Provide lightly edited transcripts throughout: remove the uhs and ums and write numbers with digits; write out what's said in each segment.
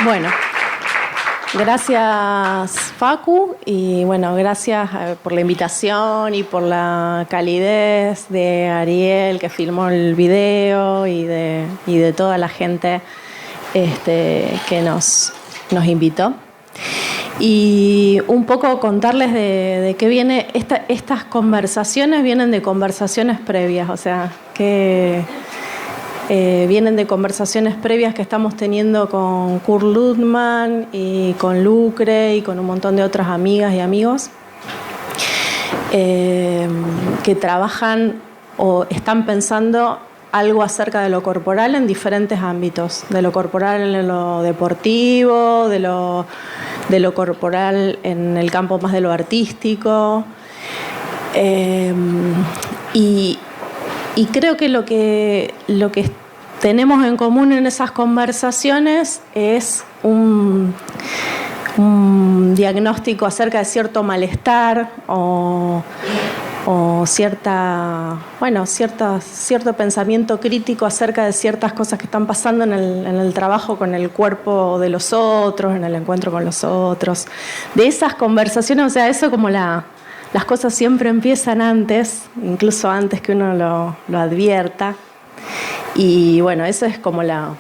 Bueno, gracias Facu y bueno, gracias por la invitación y por la calidez de Ariel que filmó el video y de toda la gente que nos invitó. Y un poco contarles de qué viene. Estas conversaciones vienen de conversaciones previas, o sea, que vienen de conversaciones previas que estamos teniendo con Kurt Ludman y con Lucre y con un montón de otras amigas y amigos que trabajan o están pensando algo acerca de lo corporal en diferentes ámbitos, de lo corporal en lo deportivo, de lo corporal en el campo más de lo artístico. Y creo que lo que tenemos en común en esas conversaciones es un diagnóstico acerca de cierto malestar o cierto pensamiento crítico acerca de ciertas cosas que están pasando en el trabajo con el cuerpo de los otros, en el encuentro con los otros. De esas conversaciones, o sea, eso como las cosas siempre empiezan antes, incluso antes que uno lo advierta. Y bueno, eso es como de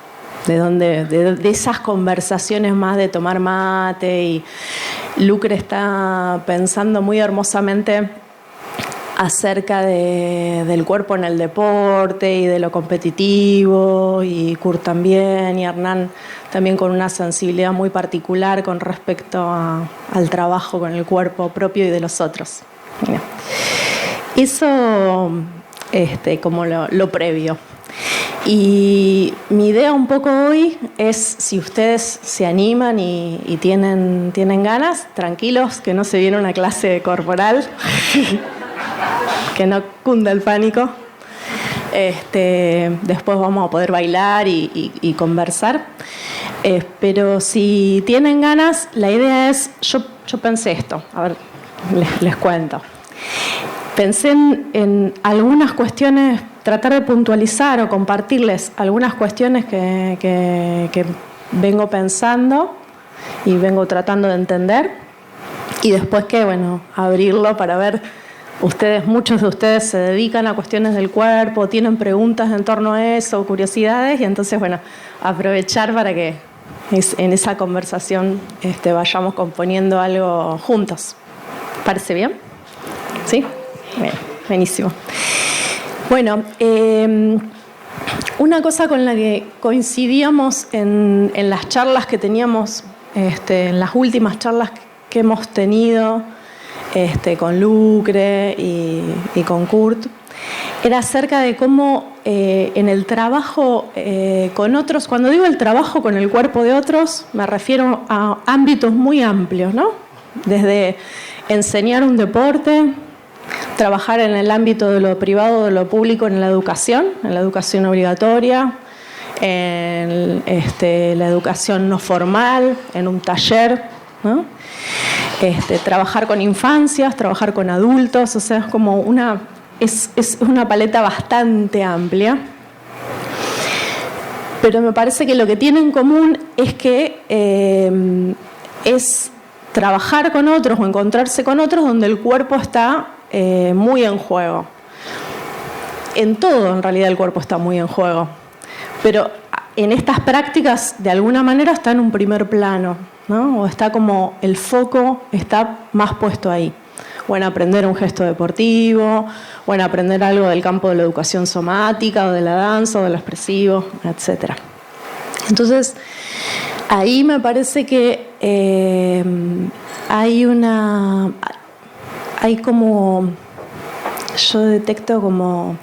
esas conversaciones más de tomar mate. Y Lucre está pensando muy hermosamente acerca del cuerpo en el deporte y de lo competitivo, y Kurt también, y Hernán también con una sensibilidad muy particular con respecto al trabajo con el cuerpo propio y de los otros. Mira. Eso como lo previo. Y mi idea un poco hoy es, si ustedes se animan y tienen ganas, tranquilos, que no se viene una clase corporal, que no cunda el pánico. Después vamos a poder bailar y conversar. Pero si tienen ganas, la idea es, yo pensé esto, a ver, les cuento. Pensé en algunas cuestiones, tratar de puntualizar o compartirles algunas cuestiones que vengo pensando y vengo tratando de entender, y después abrirlo para ver. Muchos de ustedes se dedican a cuestiones del cuerpo, tienen preguntas en torno a eso, curiosidades, y entonces, aprovechar para que en esa conversación vayamos componiendo algo juntos. ¿Parece bien? ¿Sí? Bien, buenísimo. Bueno, una cosa con la que coincidíamos en las charlas que teníamos, en las últimas charlas que hemos tenido, con Lucre y con Kurt, era acerca de cómo en el trabajo con otros, cuando digo el trabajo con el cuerpo de otros, me refiero a ámbitos muy amplios, ¿no? Desde enseñar un deporte, trabajar en el ámbito de lo privado, de lo público, en la educación obligatoria, en la educación no formal, en un taller, ¿no? Trabajar con infancias, trabajar con adultos, o sea, es como es una paleta bastante amplia. Pero me parece que lo que tiene en común es que es trabajar con otros o encontrarse con otros donde el cuerpo está muy en juego. En todo, en realidad, el cuerpo está muy en juego. Pero en estas prácticas, de alguna manera, está en un primer plano, ¿no? O está como el foco está más puesto ahí. O en aprender un gesto deportivo, o en aprender algo del campo de la educación somática, o de la danza, o de lo expresivo, etc. Entonces, ahí me parece que hay como, yo detecto como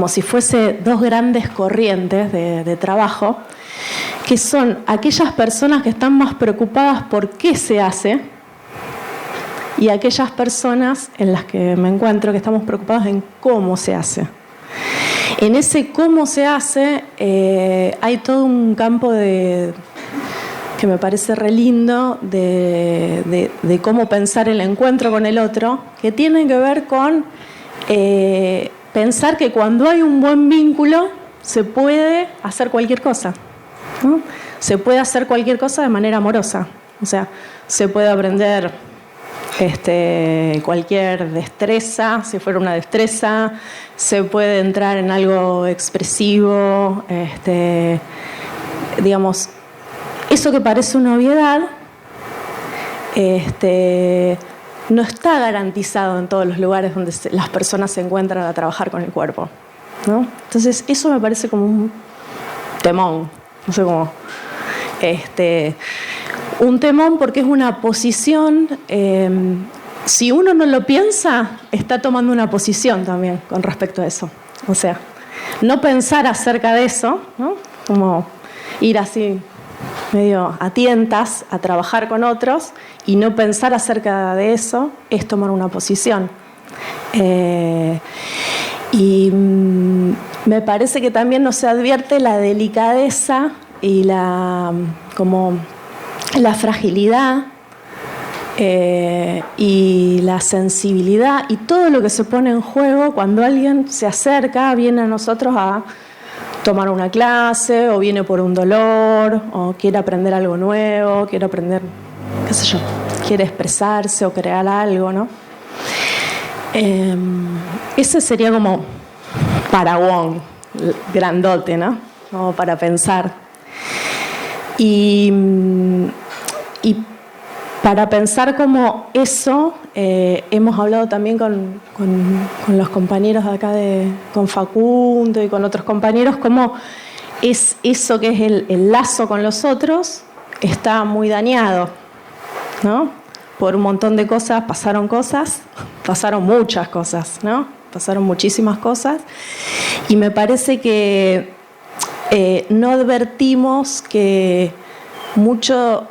si fuese dos grandes corrientes de trabajo, que son aquellas personas que están más preocupadas por qué se hace, y aquellas personas en las que me encuentro que estamos preocupadas en cómo se hace. En ese cómo se hace hay todo un campo que me parece re lindo de cómo pensar el encuentro con el otro, que tiene que ver con pensar que cuando hay un buen vínculo se puede hacer cualquier cosa, ¿no? se puede hacer cualquier cosa de manera amorosa. O sea, se puede aprender cualquier destreza, si fuera una destreza, se puede entrar en algo expresivo, digamos, eso que parece una obviedad, no está garantizado en todos los lugares donde las personas se encuentran a trabajar con el cuerpo, ¿no? Entonces, eso me parece como un temón, no sé cómo. Un temón porque es una posición, si uno no lo piensa, está tomando una posición también con respecto a eso. O sea, no pensar acerca de eso, ¿no? Como ir así medio a tientas a trabajar con otros y no pensar acerca de eso es tomar una posición. Y me parece que también no se advierte la delicadeza y la fragilidad y la sensibilidad y todo lo que se pone en juego cuando alguien se acerca, viene a nosotros a tomar una clase o viene por un dolor o quiere aprender algo nuevo, quiere aprender, qué sé yo, quiere expresarse o crear algo, ¿no? Ese sería como paragón grandote, ¿no? Como para pensar. Y para pensar como eso, hemos hablado también con los compañeros de acá, con Facundo y con otros compañeros, cómo es eso que es el lazo con los otros está muy dañado, ¿no? Por un montón de cosas, pasaron muchas cosas, ¿no? Pasaron muchísimas cosas y me parece que no advertimos que mucho,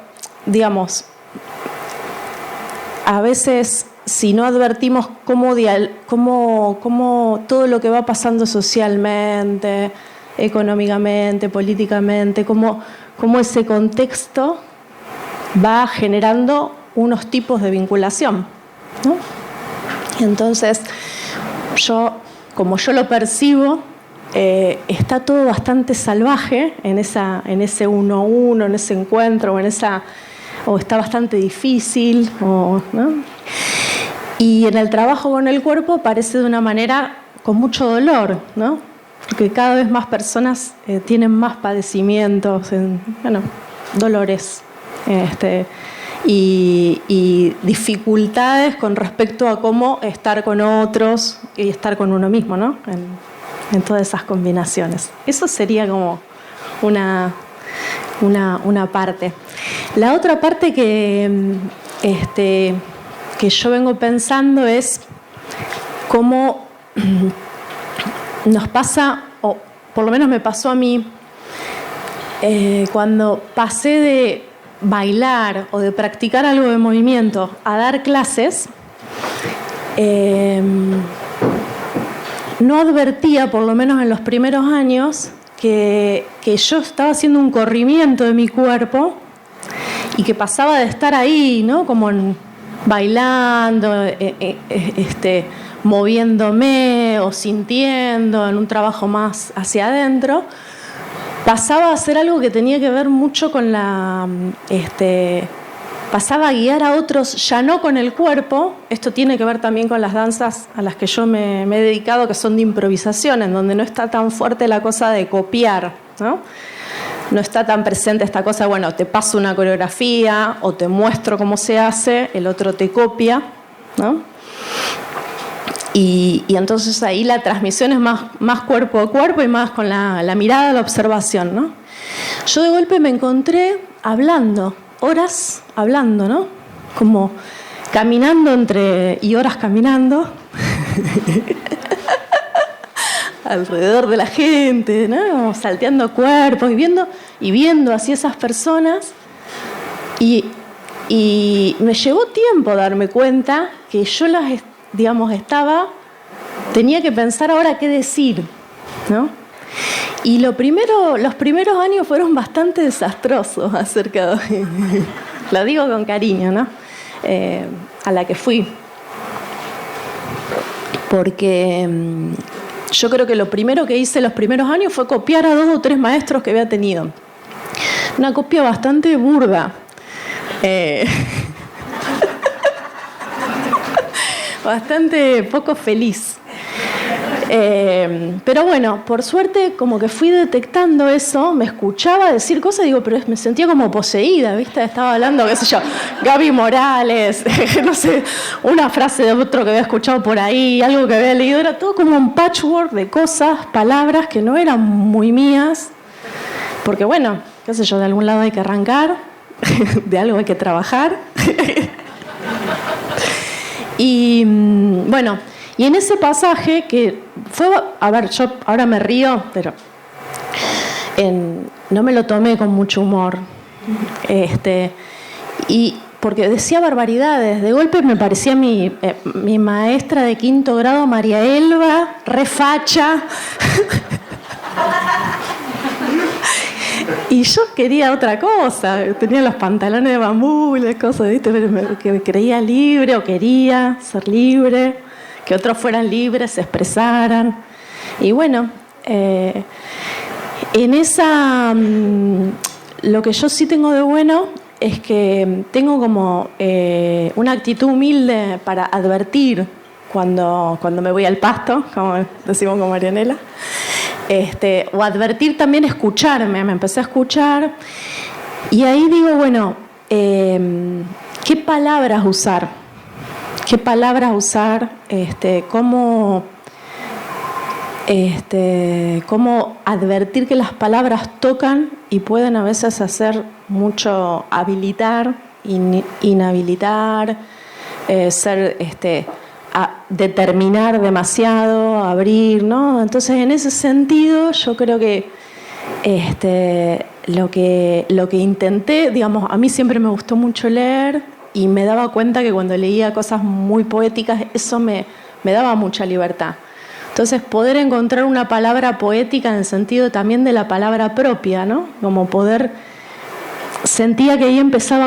digamos, a veces si no advertimos cómo todo lo que va pasando socialmente, económicamente, políticamente, cómo ese contexto va generando unos tipos de vinculación, ¿no? Entonces, como yo lo percibo, está todo bastante salvaje en ese uno a uno, en ese encuentro, o está bastante difícil, ¿no? Y en el trabajo con el cuerpo parece de una manera con mucho dolor, ¿no? Porque cada vez más personas tienen más padecimientos, dolores, y dificultades con respecto a cómo estar con otros y estar con uno mismo, ¿no? En todas esas combinaciones. Eso sería como una parte. La otra parte que yo vengo pensando es cómo nos pasa, o por lo menos me pasó a mí, cuando pasé de bailar o de practicar algo de movimiento a dar clases, no advertía, por lo menos en los primeros años, que yo estaba haciendo un corrimiento de mi cuerpo y que pasaba de estar ahí, ¿no? Como bailando, moviéndome o sintiendo en un trabajo más hacia adentro, pasaba a hacer algo que tenía que ver mucho con pasaba a guiar a otros, ya no con el cuerpo. Esto tiene que ver también con las danzas a las que yo me he dedicado, que son de improvisación, en donde no está tan fuerte la cosa de copiar, ¿no? No está tan presente esta cosa, bueno, te paso una coreografía o te muestro cómo se hace, el otro te copia, ¿no? Y entonces ahí la transmisión es más cuerpo a cuerpo y más con la mirada, la observación, ¿no? Yo de golpe me encontré horas hablando, ¿no? Como caminando y horas caminando alrededor de la gente, ¿no? Salteando cuerpos y viendo así esas personas. Y me llevó tiempo darme cuenta que yo tenía que pensar ahora qué decir, ¿no? Y los primeros años fueron bastante desastrosos acerca de, lo digo con cariño, ¿no? A la que fui. Porque yo creo que lo primero que hice los primeros años fue copiar a 2 o 3 maestros que había tenido. Una copia bastante burda. Bastante poco feliz. Pero bueno, por suerte como que fui detectando eso, me escuchaba decir cosas, digo, pero me sentía como poseída, ¿viste? Estaba hablando, qué sé yo, Gaby Morales, no sé, una frase de otro que había escuchado por ahí, algo que había leído, era todo como un patchwork de cosas, palabras que no eran muy mías, porque bueno, qué sé yo, de algún lado hay que arrancar, de algo hay que trabajar. Y bueno, y en ese pasaje que fue, a ver, yo ahora me río, pero no me lo tomé con mucho humor. Y porque decía barbaridades, de golpe me parecía mi maestra de 5º grado, María Elba, refacha. Y yo quería otra cosa, tenía los pantalones de bambú y las cosas, ¿viste? Que me creía libre o quería ser libre, que otros fueran libres, se expresaran. Y bueno, en esa, lo que yo sí tengo de bueno es que tengo como una actitud humilde para advertir cuando me voy al pasto, como decimos con Marianela. O advertir también, escucharme, me empecé a escuchar y ahí digo, bueno, ¿qué palabras usar? ¿Qué palabras usar? ¿Cómo advertir que las palabras tocan y pueden a veces hacer mucho habilitar, inhabilitar, ser a determinar demasiado, abrir, ¿no? Entonces, en ese sentido, yo creo que lo que intenté, digamos, a mí siempre me gustó mucho leer y me daba cuenta que cuando leía cosas muy poéticas, eso me daba mucha libertad. Entonces, poder encontrar una palabra poética en el sentido también de la palabra propia, ¿no? Como poder... Sentía que ahí empezaba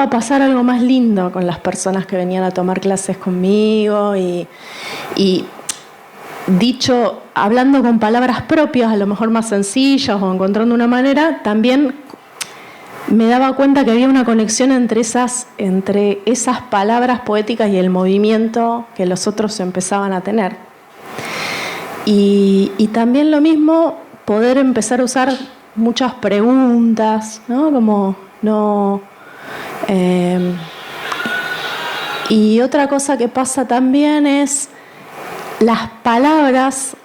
a pasar algo más lindo con las personas que venían a tomar clases conmigo y dicho, hablando con palabras propias, a lo mejor más sencillas o encontrando una manera, también me daba cuenta que había una conexión entre esas palabras poéticas y el movimiento que los otros empezaban a tener. Y también lo mismo, poder empezar a usar muchas preguntas, ¿no? Como no. Y otra cosa que pasa también es las palabras,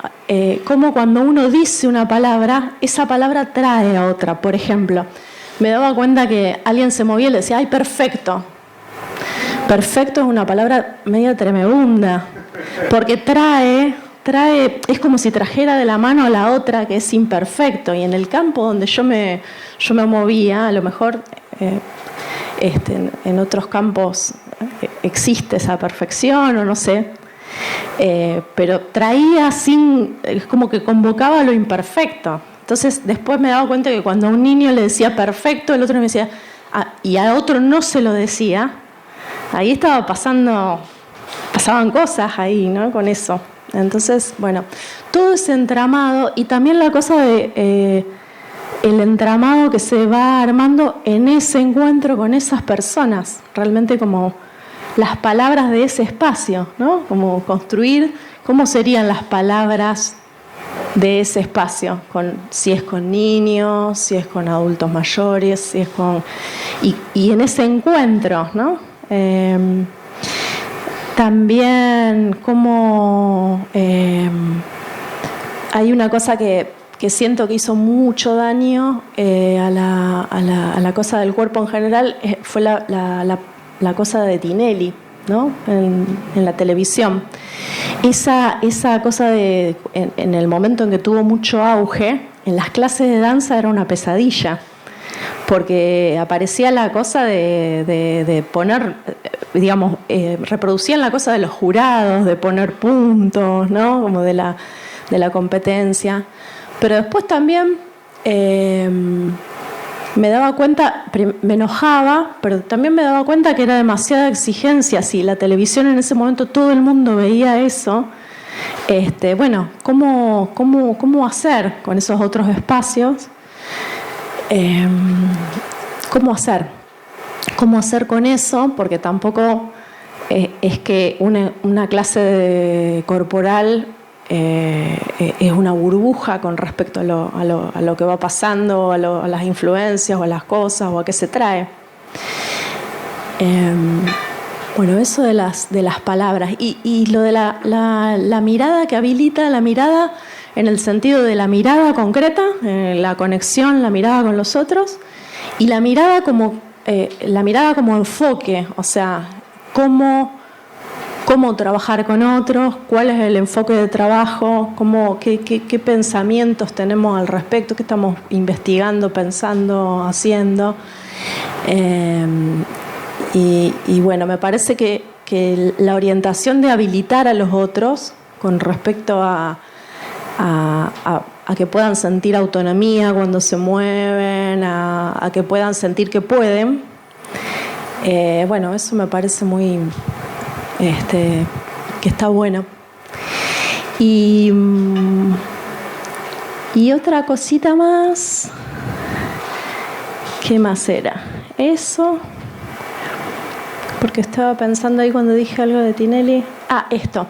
como cuando uno dice una palabra, esa palabra trae a otra. Por ejemplo, me daba cuenta que alguien se movía y le decía, ¡ay, perfecto! Perfecto es una palabra media tremenda, porque trae, es como si trajera de la mano a la otra que es imperfecto. Y en el campo donde yo me movía, a lo mejor en otros campos existe esa perfección o no sé, pero traía es como que convocaba lo imperfecto. Entonces después me daba cuenta que cuando a un niño le decía perfecto, el otro me decía, y a otro no se lo decía, ahí pasaban cosas ahí, ¿no? Con eso. Entonces, bueno, todo ese entramado y también la cosa de el entramado que se va armando en ese encuentro con esas personas, realmente como las palabras de ese espacio, ¿no? Como construir cómo serían las palabras de ese espacio, si es con niños, si es con adultos mayores, si es con... Y en ese encuentro, ¿no? También como hay una cosa que siento que hizo mucho daño a la cosa del cuerpo en general, fue la cosa de Tinelli, ¿no? En la televisión. Esa cosa en el momento en que tuvo mucho auge, en las clases de danza era una pesadilla, porque aparecía la cosa de poner, digamos, reproducían la cosa de los jurados, de poner puntos, ¿no? Como de la competencia. Pero después también me daba cuenta, me enojaba, pero también me daba cuenta que era demasiada exigencia. Si la televisión en ese momento todo el mundo veía eso, bueno, ¿cómo hacer con esos otros espacios? ¿Cómo hacer? ¿Cómo hacer con eso? Porque tampoco es que una clase corporal es una burbuja con respecto a lo que va pasando, a las influencias o a las cosas o a qué se trae. Bueno, eso de las palabras y lo de la mirada que habilita, la mirada en el sentido de la mirada concreta, la conexión, la mirada con los otros, y la mirada como enfoque, o sea, cómo trabajar con otros, cuál es el enfoque de trabajo, qué pensamientos tenemos al respecto, qué estamos investigando, pensando, haciendo. Y bueno, me parece que la orientación de habilitar a los otros con respecto a que puedan sentir autonomía cuando se mueven, a que puedan sentir que pueden, bueno, eso me parece muy que está bueno. Y otra cosita más, ¿qué más era? Eso, porque estaba pensando ahí cuando dije algo de Tinelli. Esto.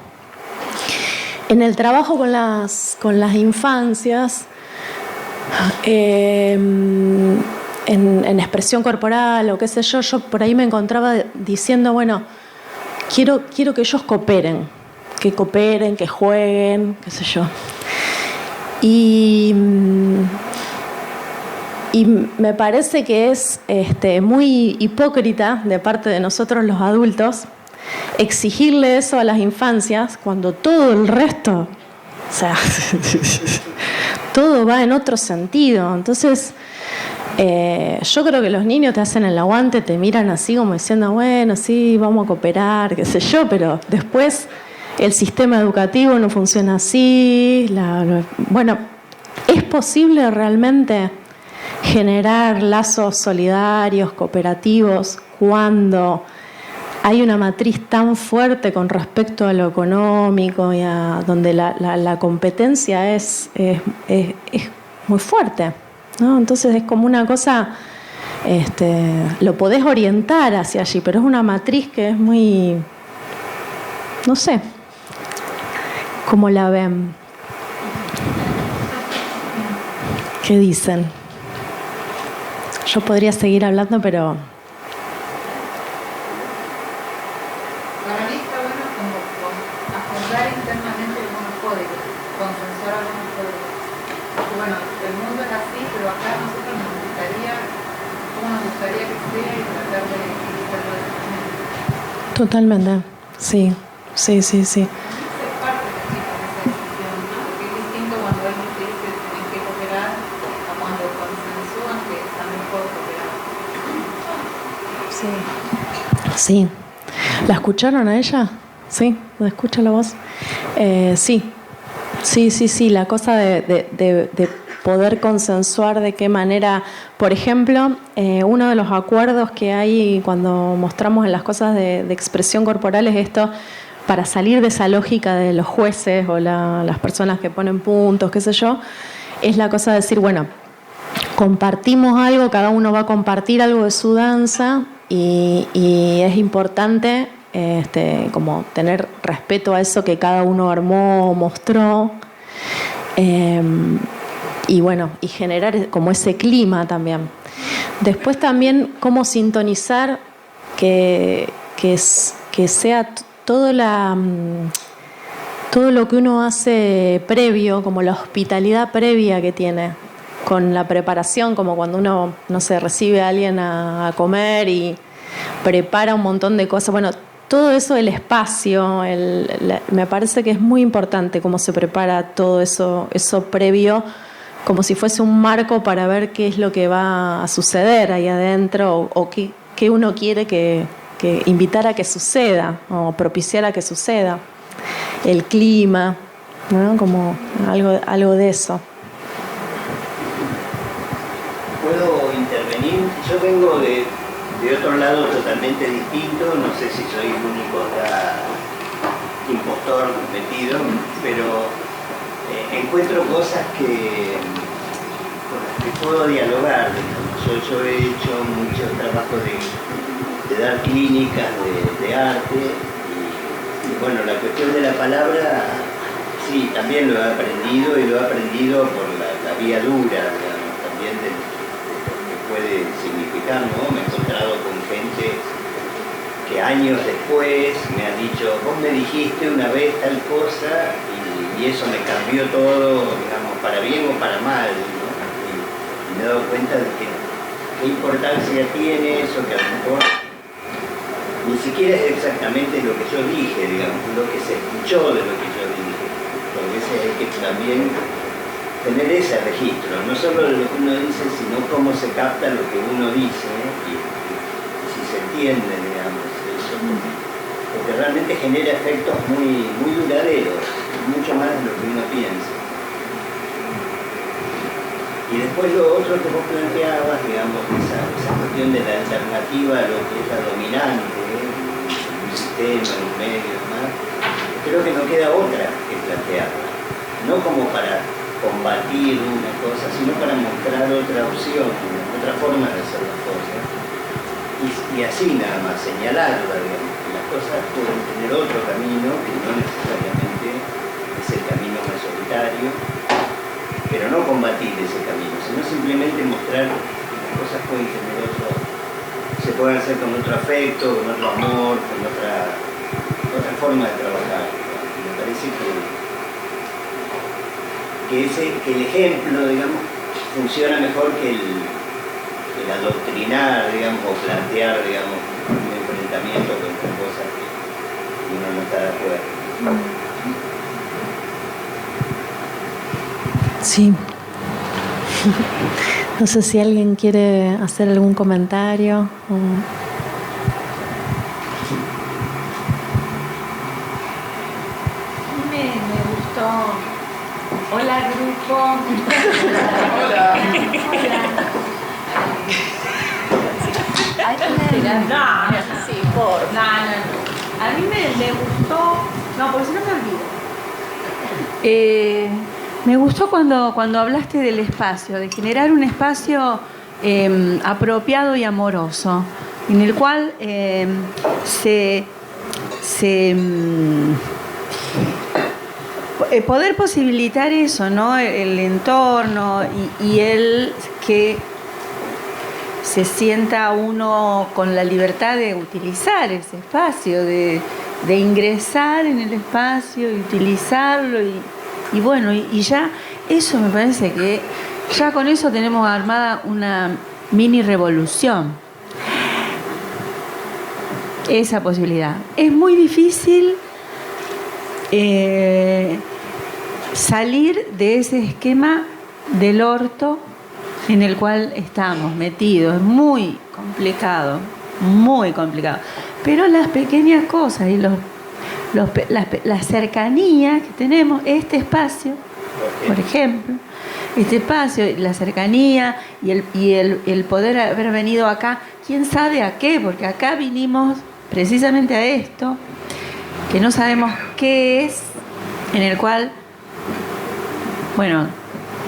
En el trabajo con las infancias, en expresión corporal o qué sé yo por ahí me encontraba diciendo, bueno, quiero que ellos cooperen, que jueguen, qué sé yo. Y me parece que es muy hipócrita de parte de nosotros los adultos exigirle eso a las infancias cuando todo el resto, o sea, todo va en otro sentido. Entonces, yo creo que los niños te hacen el aguante, te miran así como diciendo, bueno, sí, vamos a cooperar, qué sé yo, pero después el sistema educativo no funciona así. Bueno, ¿es posible realmente generar lazos solidarios, cooperativos, cuando hay una matriz tan fuerte con respecto a lo económico y a donde la competencia es muy fuerte, ¿no? Entonces es como una cosa, lo podés orientar hacia allí, pero es una matriz que es muy, no sé, ¿cómo la ven? ¿Qué dicen? Yo podría seguir hablando, pero para mí está bueno como afrontar internamente algunos códigos, consensuar algunos códigos. Porque bueno, el mundo es así, pero acá nosotros nos gustaría, cómo nos gustaría que sea y tratar de evitarlo de esa manera. totalmente, sí. Es parte de esa decisión, ¿no? Porque es distinto cuando alguien te dice tienen que cooperar a cuando consensúan que está mejor cooperar. Sí. ¿La escucharon a ella? ¿Sí? ¿La escucha la voz? Sí. La cosa de poder consensuar de qué manera. Por ejemplo, uno de los acuerdos que hay cuando mostramos en las cosas de expresión corporal es esto, para salir de esa lógica de los jueces o las personas que ponen puntos, qué sé yo, es la cosa de decir, bueno, compartimos algo, cada uno va a compartir algo de su danza y es importante como tener respeto a eso que cada uno armó, mostró, y bueno, y generar como ese clima también. Después también cómo sintonizar que sea todo lo que uno hace previo, como la hospitalidad previa que tiene con la preparación, como cuando uno, no sé, recibe a alguien a comer y prepara un montón de cosas. Bueno, todo eso, el espacio, me parece que es muy importante cómo se prepara todo eso previo, como si fuese un marco para ver qué es lo que va a suceder ahí adentro o qué uno quiere que invitar a que suceda o propiciar a que suceda. El clima, ¿no? Como algo de eso. ¿Puedo intervenir? Yo vengo de otro lado totalmente distinto, no sé si soy el único impostor metido, pero encuentro cosas con las puedo dialogar, digamos. Yo he hecho mucho trabajo de dar clínicas de arte y bueno, la cuestión de la palabra, sí, también lo he aprendido y lo he aprendido por la vía dura, digamos, también de lo que puede significar, ¿no? Me he encontrado con gente que años después me ha dicho, vos me dijiste una vez tal cosa y eso me cambió todo, digamos, para bien o para mal, ¿no? Y me he dado cuenta de que qué importancia tiene eso, que a lo mejor ni siquiera es exactamente lo que yo dije, digamos, lo que se escuchó de lo que yo dije. Porque a veces hay que también tener ese registro, no solo de lo que uno dice, sino cómo se capta lo que uno dice, ¿eh? y si se entiende, digamos, eso, porque realmente genera efectos muy, muy duraderos, mucho más de lo que uno piensa. Y después lo otro que vos planteabas, digamos, esa cuestión de la alternativa a lo que es la dominante, un sistema, un medio y demás, creo que no queda otra que plantearla. No como para combatir una cosa, sino para mostrar otra opción, otra forma de hacer las cosas. Y así nada más, señalarla, digamos, que las cosas pueden tener otro camino, que no necesariamente es el camino mayoritario, pero no combatir ese camino, sino simplemente mostrar que las cosas pueden tener otro, se pueden hacer con otro afecto, con otro amor, con otra forma de trabajar. Me parece que el ejemplo, digamos, funciona mejor que el adoctrinar, digamos, o plantear, digamos, un enfrentamiento contra cosas que uno no está de acuerdo. Sí. No sé si alguien quiere hacer algún comentario. Me gustó. Hola, grupo. Hola. A mí me gustó. No, porque si no me olvido. Me gustó cuando hablaste del espacio, de generar un espacio apropiado y amoroso, en el cual poder posibilitar eso, ¿no? El entorno y el que se sienta uno con la libertad de utilizar ese espacio, de ingresar en el espacio y utilizarlo y bueno, y ya eso me parece que ya con eso tenemos armada una mini revolución. Esa posibilidad. Es muy difícil salir de ese esquema del orto en el cual estamos metidos. Es muy complicado, muy complicado. Pero las pequeñas cosas y la cercanía que tenemos, este espacio, por ejemplo, este espacio, la cercanía y el poder haber venido acá, quién sabe a qué, porque acá vinimos precisamente a esto, que no sabemos qué es, en el cual, bueno,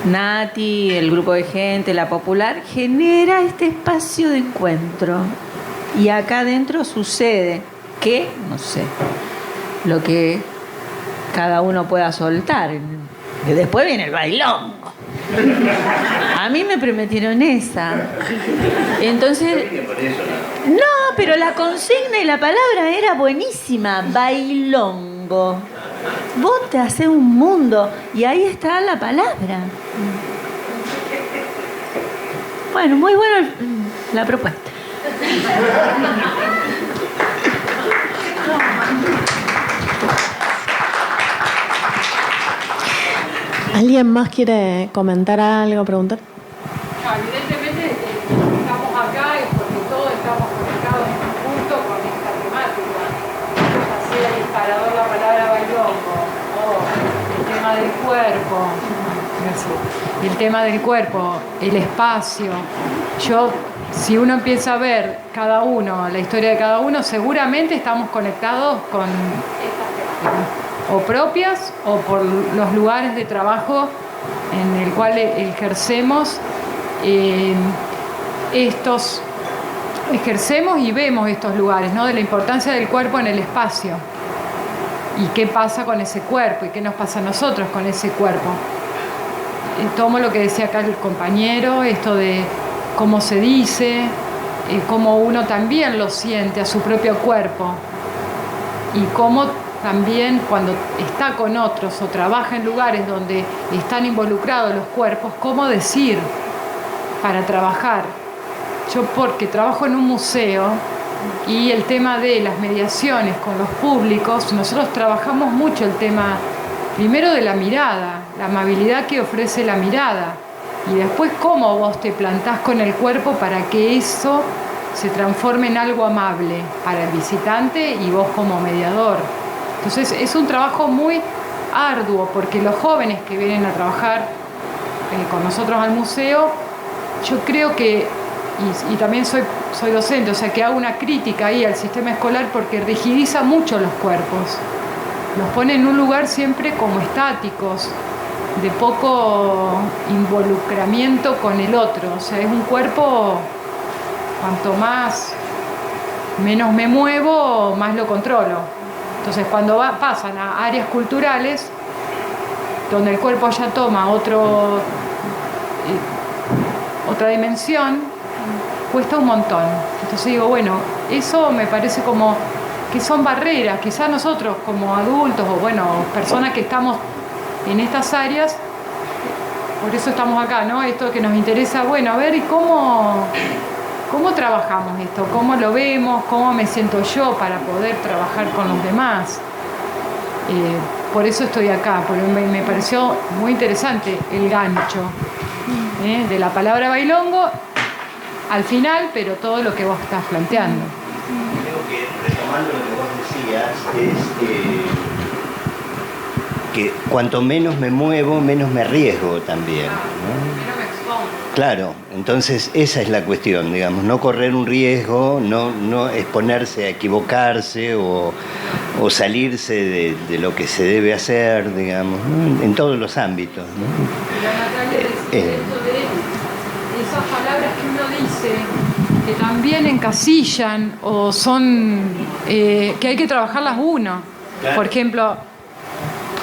Nati, el grupo de gente, la popular, genera este espacio de encuentro. Y acá adentro sucede que, no sé, lo que cada uno pueda soltar. Que después viene el bailongo. A mí me prometieron esa. Entonces, no, pero la consigna y la palabra era buenísima. Bailongo. Vos te hacés un mundo y ahí está la palabra. Bueno, muy buena la propuesta. ¿Alguien más quiere comentar algo, preguntar? Evidentemente estamos acá es porque todos estamos conectados en conjunto con esta temática. Así el disparador la palabra bailongo, el tema del cuerpo. Gracias. El tema del cuerpo, el espacio. Si uno empieza a ver cada uno, la historia de cada uno, seguramente estamos conectados con estas temáticas, o propias o por los lugares de trabajo en el cual ejercemos ejercemos y vemos estos lugares, ¿no? De la importancia del cuerpo en el espacio y qué pasa con ese cuerpo y qué nos pasa a nosotros con ese cuerpo. Tomo lo que decía acá el compañero, esto de cómo se dice, cómo uno también lo siente a su propio cuerpo y cómo también cuando está con otros o trabaja en lugares donde están involucrados los cuerpos, cómo decir para trabajar. Yo porque trabajo en un museo y el tema de las mediaciones con los públicos, nosotros trabajamos mucho el tema primero de la mirada, la amabilidad que ofrece la mirada y después cómo vos te plantás con el cuerpo para que eso se transforme en algo amable para el visitante y vos como mediador. Entonces es un trabajo muy arduo porque los jóvenes que vienen a trabajar con nosotros al museo, yo creo que, y también soy docente, o sea que hago una crítica ahí al sistema escolar porque rigidiza mucho los cuerpos, los pone en un lugar siempre como estáticos, de poco involucramiento con el otro, o sea es un cuerpo, cuanto menos me muevo, más lo controlo. Entonces cuando pasan a áreas culturales, donde el cuerpo ya toma otra dimensión, cuesta un montón. Entonces digo, bueno, eso me parece como que son barreras, quizás nosotros como adultos o bueno, personas que estamos en estas áreas, por eso estamos acá, ¿no? Esto que nos interesa, bueno, a ver, ¿y cómo trabajamos esto? ¿Cómo lo vemos? ¿Cómo me siento yo para poder trabajar con los demás? Por eso estoy acá, porque me pareció muy interesante el gancho de la palabra bailongo al final, pero todo lo que vos estás planteando. Creo que retomando lo que vos decías es que cuanto menos me muevo, menos me arriesgo también, ¿no? Claro, entonces esa es la cuestión, digamos, no correr un riesgo, no exponerse a equivocarse o salirse de lo que se debe hacer, digamos, ¿no? En todos los ámbitos, ¿no? Pero Natalia decía esto de esas palabras que uno dice que también encasillan o son que hay que trabajarlas uno. Claro. Por ejemplo,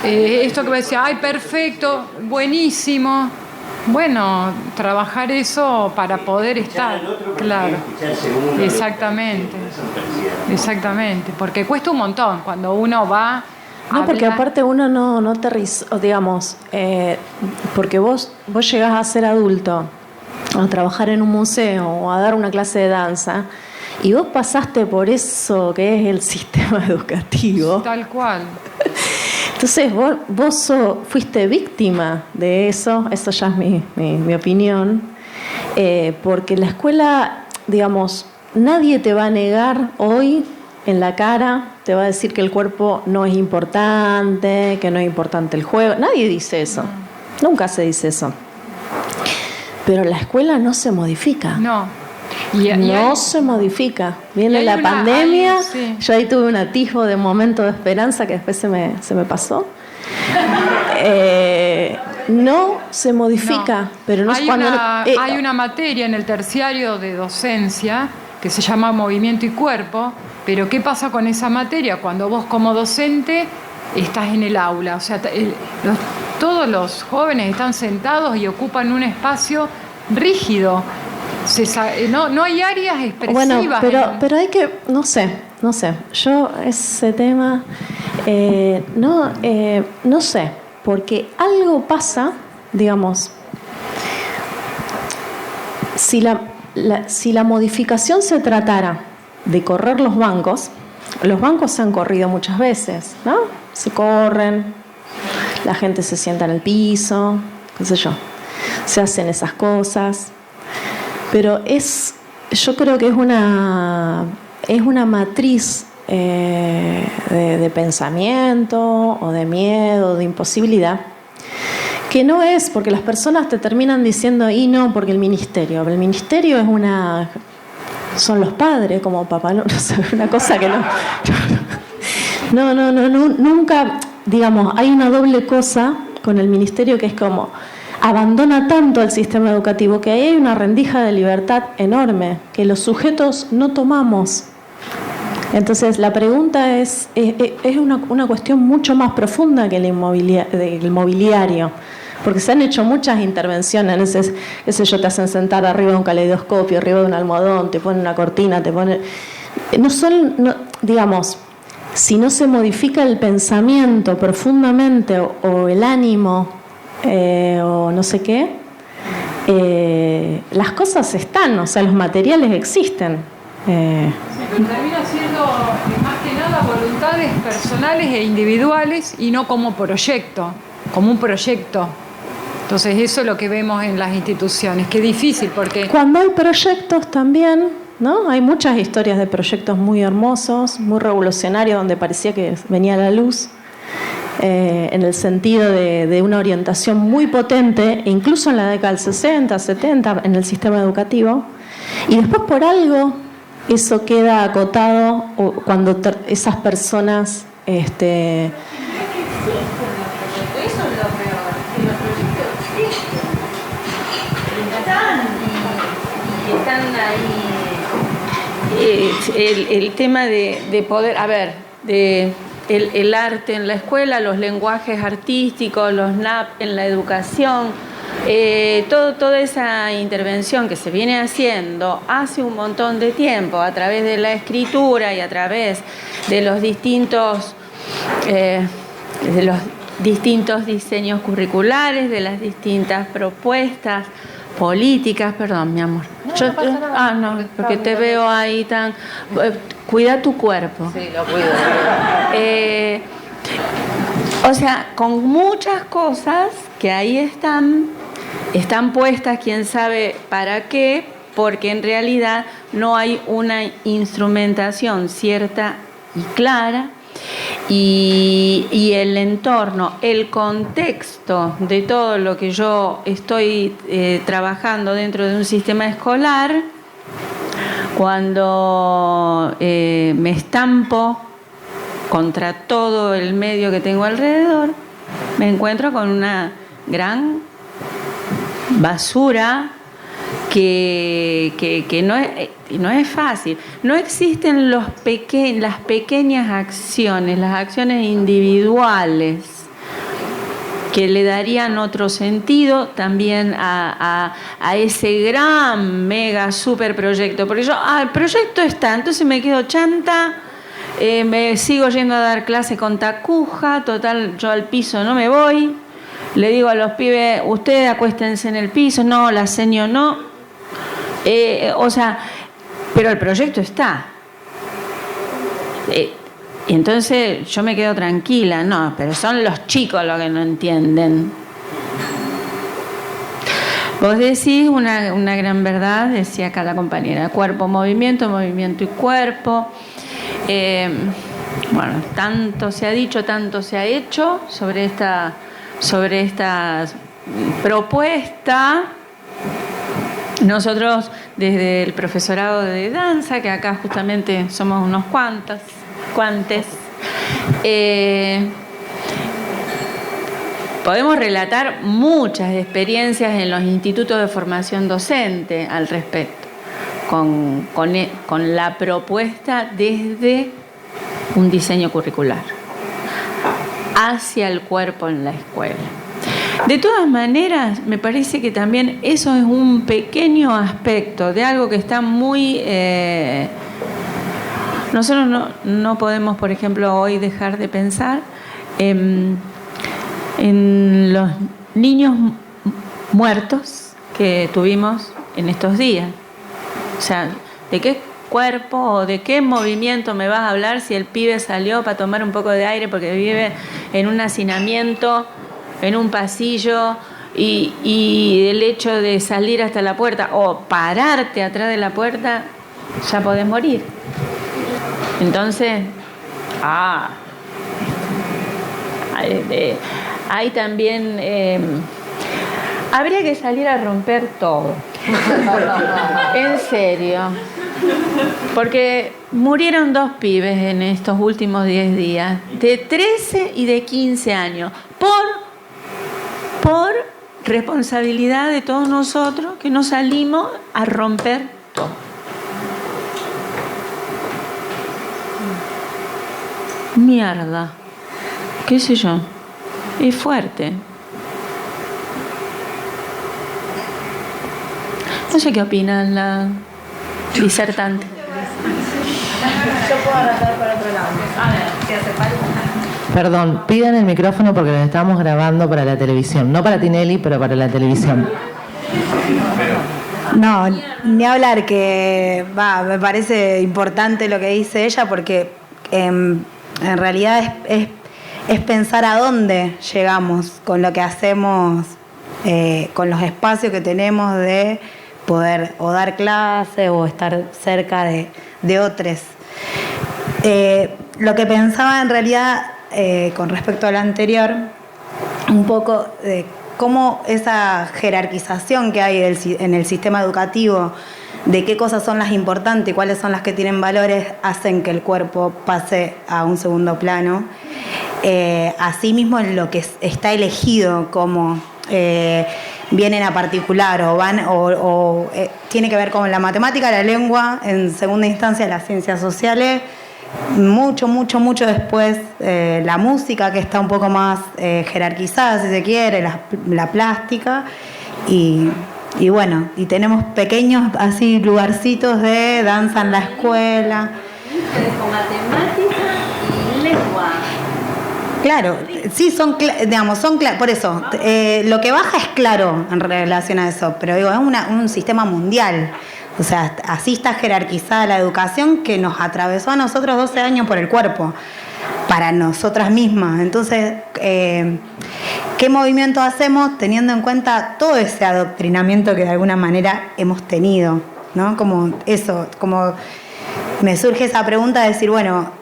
esto que me decía, ay, perfecto, buenísimo. Bueno, trabajar eso para poder estar, claro, exactamente, porque cuesta un montón cuando uno va. No, porque aparte uno no te digamos, porque vos llegás a ser adulto, a trabajar en un museo o a dar una clase de danza, y vos pasaste por eso que es el sistema educativo. Tal cual. Entonces vos fuiste víctima de eso ya es mi opinión, porque la escuela, digamos, nadie te va a negar hoy en la cara, te va a decir que el cuerpo no es importante, que no es importante el juego, nadie dice eso, nunca se dice eso, pero la escuela no se modifica. No. Se modifica. Viene la pandemia, yo ahí tuve un atisbo de momento de esperanza que después se me pasó. No se modifica, pero no hay una materia en el terciario de docencia que se llama movimiento y cuerpo, pero ¿qué pasa con esa materia cuando vos como docente estás en el aula? O sea, todos los jóvenes están sentados y ocupan un espacio rígido. No hay áreas expresivas. Bueno, pero hay que, no sé, yo ese tema no sé, porque algo pasa, digamos, si la modificación se tratara de correr los bancos se han corrido muchas veces, ¿no? Se corren, la gente se sienta en el piso, qué sé yo, se hacen esas cosas. Pero yo creo que es una matriz de pensamiento o de miedo, de imposibilidad, que no es porque las personas te terminan diciendo, y no, porque el ministerio es son los padres, como papá, no sé, una cosa que nunca, digamos, hay una doble cosa con el ministerio que es como, abandona tanto al sistema educativo que ahí hay una rendija de libertad enorme que los sujetos no tomamos. Entonces la pregunta es una cuestión mucho más profunda que el mobiliario, porque se han hecho muchas intervenciones, te hacen sentar arriba de un caleidoscopio, arriba de un almohadón, te ponen una cortina, digamos, si no se modifica el pensamiento profundamente o el ánimo o no sé qué, las cosas están, o sea, los materiales existen. Pero termina siendo más que nada voluntades personales e individuales y no como proyecto, como un proyecto. Entonces eso es lo que vemos en las instituciones, que es difícil porque... Cuando hay proyectos también, ¿no? Hay muchas historias de proyectos muy hermosos, muy revolucionarios, donde parecía que venía la luz, en el sentido de una orientación muy potente, incluso en la década del 60, 70, en el sistema educativo, y después por algo eso queda acotado cuando esas personas... Eso es lo peor, que los proyectos existen, y están ahí. El tema de poder, el arte en la escuela, los lenguajes artísticos, los NAP en la educación, toda esa intervención que se viene haciendo hace un montón de tiempo a través de la escritura y a través de los distintos diseños curriculares, de las distintas propuestas políticas. Perdón, mi amor. No, porque te veo ahí tan... cuida tu cuerpo. Sí, lo cuido. O sea, con muchas cosas que ahí están puestas, quién sabe para qué, porque en realidad no hay una instrumentación cierta y clara, y el entorno, el contexto de todo lo que yo estoy trabajando dentro de un sistema escolar, cuando me estampo contra todo el medio que tengo alrededor, me encuentro con una gran basura que no es fácil. No existen las pequeñas acciones, las acciones individuales que le darían otro sentido también a ese gran, mega, super proyecto. Porque yo, el proyecto está, entonces me quedo chanta, me sigo yendo a dar clase con tacuja, total, yo al piso no me voy. Le digo a los pibes, ustedes acuéstense en el piso, no, la seño no. Pero el proyecto está. Entonces yo me quedo tranquila, no, pero son los chicos los que no entienden. Vos decís una gran verdad, decía acá la compañera, cuerpo, movimiento, movimiento y cuerpo. Tanto se ha dicho, tanto se ha hecho sobre esta propuesta. Nosotros desde el profesorado de danza, que acá justamente somos unos cuantes, podemos relatar muchas experiencias en los institutos de formación docente al respecto, con la propuesta desde un diseño curricular hacia el cuerpo en la escuela. De todas maneras, me parece que también eso es un pequeño aspecto de algo que está muy... Nosotros no podemos, por ejemplo, hoy dejar de pensar en los niños muertos que tuvimos en estos días. O sea, ¿de qué cuerpo o de qué movimiento me vas a hablar si el pibe salió para tomar un poco de aire porque vive en un hacinamiento, en un pasillo, y el hecho de salir hasta la puerta o pararte atrás de la puerta, ya podés morir? Entonces, hay también... habría que salir a romper todo. En serio. Porque murieron 2 pibes en estos últimos 10 días, de 13 y de 15 años, por responsabilidad de todos nosotros que nos salimos a romper todo. Mierda, qué sé yo, es fuerte. No sé qué opinan la disertante. Yo puedo arrancar para otro lado. Si hace falta. Perdón, pidan el micrófono porque nos estamos grabando para la televisión. No para Tinelli, pero para la televisión. No, ni hablar, que me parece importante lo que dice ella, porque en realidad es pensar a dónde llegamos con lo que hacemos, con los espacios que tenemos de poder o dar clase o estar cerca de otros. Lo que pensaba en realidad con respecto a lo anterior, un poco de cómo esa jerarquización que hay en el sistema educativo de qué cosas son las importantes y cuáles son las que tienen valores, hacen que el cuerpo pase a un segundo plano. Asimismo, en lo que está elegido como vienen a particular o tiene que ver con la matemática, la lengua, en segunda instancia las ciencias sociales, mucho después la música, que está un poco más jerarquizada, si se quiere, la plástica, y bueno, y tenemos pequeños así lugarcitos de danza en la escuela. Con matemática y lengua. Claro, sí, son por eso, lo que baja es claro en relación a eso, pero digo, es un sistema mundial. O sea, así está jerarquizada la educación, que nos atravesó a nosotros 12 años por el cuerpo, para nosotras mismas. Entonces, ¿qué movimiento hacemos teniendo en cuenta todo ese adoctrinamiento que de alguna manera hemos tenido? ¿No? Como eso, como me surge esa pregunta de decir, bueno,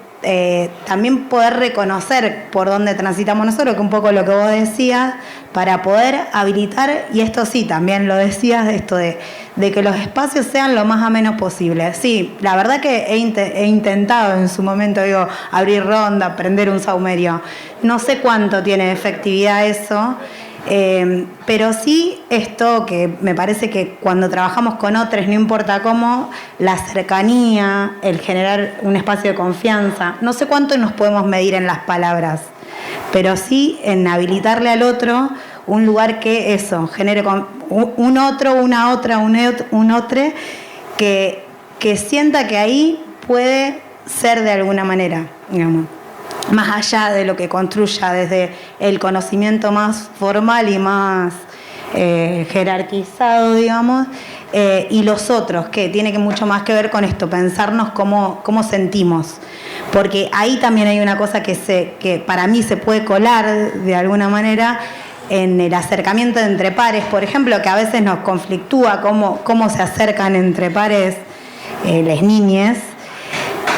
también poder reconocer por dónde transitamos nosotros, que un poco lo que vos decías, para poder habilitar, y esto sí, también lo decías, esto de que los espacios sean lo más amenos posible. Sí, la verdad que he intentado en su momento, abrir ronda, prender un saumerio. No sé cuánto tiene efectividad eso, pero sí esto que me parece que cuando trabajamos con otros, no importa cómo, la cercanía, el generar un espacio de confianza, no sé cuánto nos podemos medir en las palabras, pero sí en habilitarle al otro un lugar que eso, genere un otro, una otra, un otro, que sienta que ahí puede ser de alguna manera, digamos, más allá de lo que construya desde el conocimiento más formal y más jerarquizado, digamos, y los otros, que tiene que mucho más que ver con esto, pensarnos cómo sentimos, porque ahí también hay una cosa que para mí se puede colar de alguna manera en el acercamiento entre pares, por ejemplo, que a veces nos conflictúa cómo se acercan entre pares las niñas.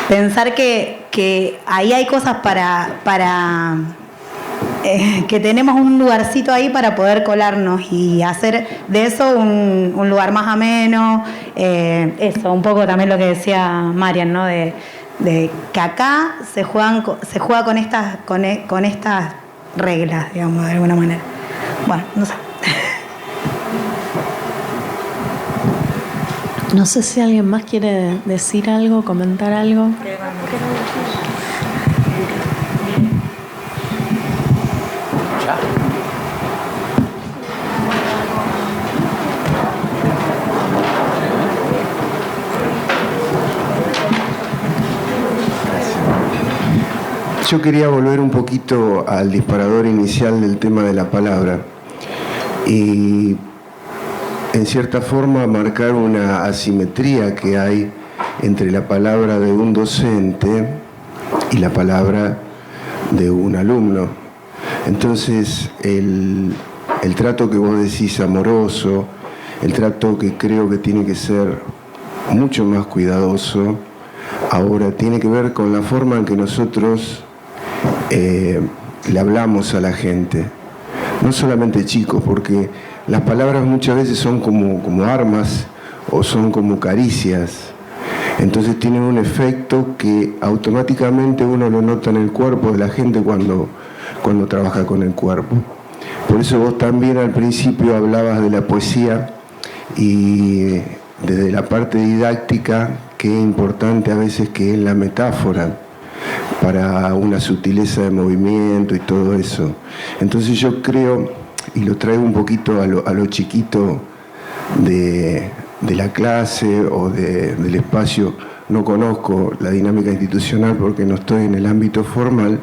Pensar que ahí hay cosas para que tenemos un lugarcito ahí para poder colarnos y hacer de eso un lugar más ameno. Eso, un poco también lo que decía Marian, ¿no? De que acá se juega con estas reglas, digamos, de alguna manera. Bueno, no sé. No sé si alguien más quiere decir algo, comentar algo. Yo quería volver un poquito al disparador inicial del tema de la palabra y en cierta forma marcar una asimetría que hay entre la palabra de un docente y la palabra de un alumno. Entonces, el trato que vos decís amoroso, el trato que creo que tiene que ser mucho más cuidadoso, ahora tiene que ver con la forma en que nosotros le hablamos a la gente. No solamente chicos, porque las palabras muchas veces son como armas o son como caricias. Entonces tienen un efecto que automáticamente uno lo nota en el cuerpo de la gente cuando trabaja con el cuerpo. Por eso vos también al principio hablabas de la poesía y desde la parte didáctica, qué importante a veces que es la metáfora para una sutileza de movimiento y todo eso. Entonces yo creo, y lo traigo un poquito a lo chiquito de la clase o del espacio, no conozco la dinámica institucional porque no estoy en el ámbito formal,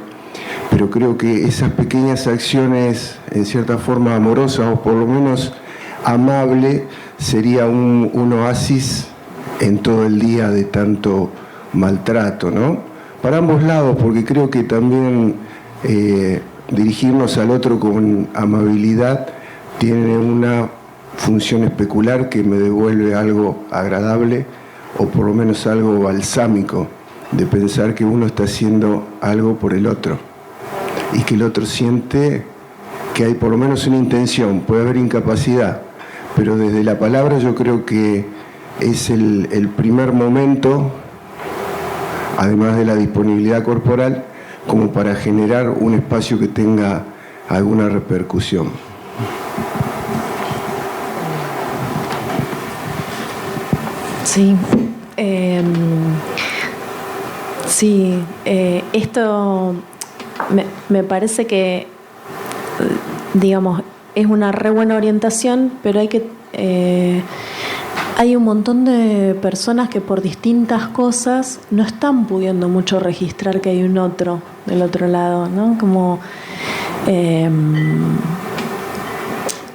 pero creo que esas pequeñas acciones, en cierta forma amorosas o por lo menos amable, sería un oasis en todo el día de tanto maltrato, ¿no? Para ambos lados, porque creo que también dirigirnos al otro con amabilidad tiene una función especular que me devuelve algo agradable o por lo menos algo balsámico, de pensar que uno está haciendo algo por el otro y que el otro siente que hay por lo menos una intención. Puede haber incapacidad, pero desde la palabra yo creo que es el primer momento, además de la disponibilidad corporal, como para generar un espacio que tenga alguna repercusión. Sí, esto me parece que, digamos, es una re buena orientación, pero hay un montón de personas que por distintas cosas no están pudiendo mucho registrar que hay un otro del otro lado, ¿no? Como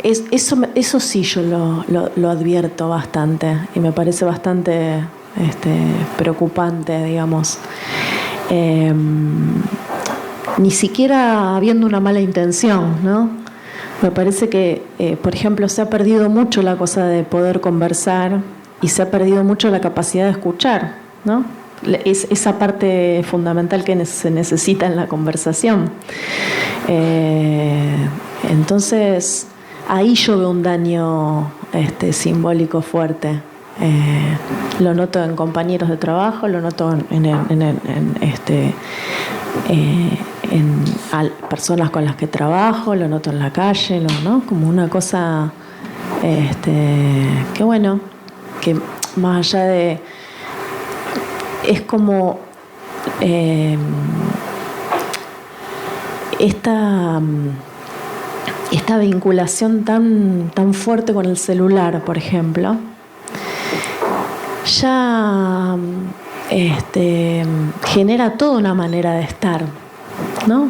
eso sí yo lo advierto bastante y me parece bastante preocupante, digamos. Ni siquiera habiendo una mala intención, ¿no? Me parece que, por ejemplo, se ha perdido mucho la cosa de poder conversar y se ha perdido mucho la capacidad de escuchar, ¿no? Es esa parte fundamental que se necesita en la conversación. Entonces, ahí yo veo un daño simbólico fuerte. Lo noto en compañeros de trabajo, lo noto en personas con las que trabajo, lo noto en la calle, ¿no? Como una cosa que bueno, que más allá de, es como esta vinculación tan fuerte con el celular, por ejemplo, ya genera toda una manera de estar, ¿no?